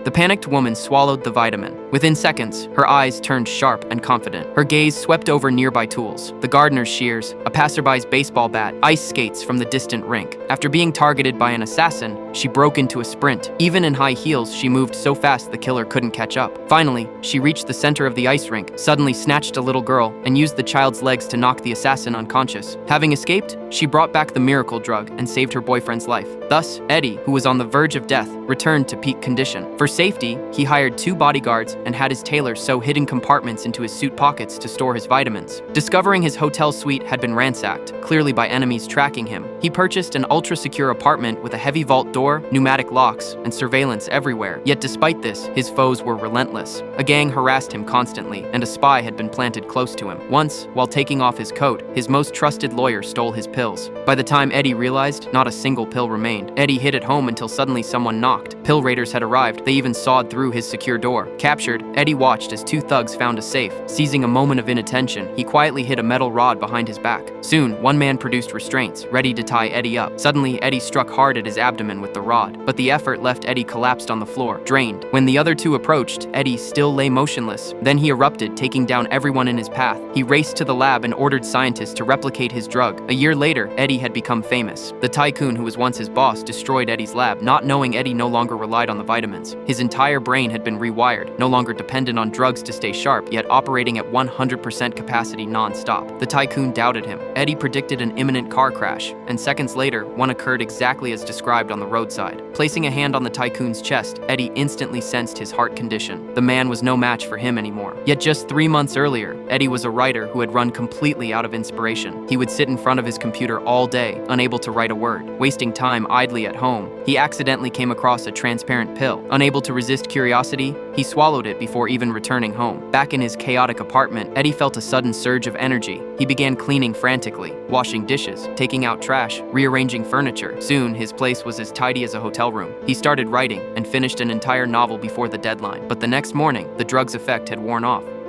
The panicked woman swallowed the vitamin. Within seconds, her eyes turned sharp and confident. Her gaze swept over nearby tools: the gardener's shears, a passerby's baseball bat, ice skates from the distant rink. After being targeted by an assassin, she broke into a sprint. Even in high heels, she moved so fast the killer couldn't catch up. Finally, she reached the center of the ice rink, suddenly snatched a little girl, and used the child's legs to knock the assassin unconscious. Having escaped, she brought back the miracle drug and saved her boyfriend's life. Thus, Eddie, who was on the verge of death, returned to peak condition. For safety, he hired 2 bodyguards and had his tailor sew hidden compartments into his suit pockets to store his vitamins. Discovering his hotel suite had been ransacked, clearly by enemies tracking him, he purchased an ultra-secure apartment with a heavy vault door, pneumatic locks, and surveillance everywhere. Yet despite this, his foes were relentless. A gang harassed him constantly, and a spy had been planted close to him. Once, while taking off his coat, his most trusted lawyer stole his pills. By the time Eddie realized, not a single pill remained. Eddie hid at home until suddenly someone knocked. Pill raiders had arrived. They even sawed through his secure door. Captured, Eddie watched as 2 thugs found a safe. Seizing a moment of inattention, he quietly hid a metal rod behind his back. Soon, one man produced restraints, ready to tie Eddie up. Suddenly, Eddie struck hard at his abdomen with the rod, but the effort left Eddie collapsed on the floor, drained. When the other 2 approached, Eddie still lay motionless. Then he erupted, taking down everyone in his path. He raced to the lab and ordered scientists to replicate his drug. A year later, Eddie had become famous. The tycoon who was once his boss destroyed Eddie's lab, not knowing Eddie no longer relied on the vitamins. His entire brain had been rewired, no longer dependent on drugs to stay sharp, yet operating at 100% capacity non-stop. The tycoon doubted him. Eddie predicted an imminent car crash, and seconds later, one occurred exactly as described on the roadside. Placing a hand on the tycoon's chest, Eddie instantly sensed his heart condition. The man was no match for him anymore. Yet just 3 months earlier, Eddie was a writer who had run completely out of inspiration. He would sit in front of his computer all day, unable to write a word, wasting time idly at home. He accidentally came across a transparent pill. Unable to resist curiosity, he swallowed it before even returning home. Back in his chaotic apartment, Eddie felt a sudden surge of energy. He began cleaning frantically, washing dishes, taking out trash, rearranging furniture. Soon, his place was as tidy as a hotel room. He started writing and finished an entire novel before the deadline. But the next morning, the drug's effect had worn off.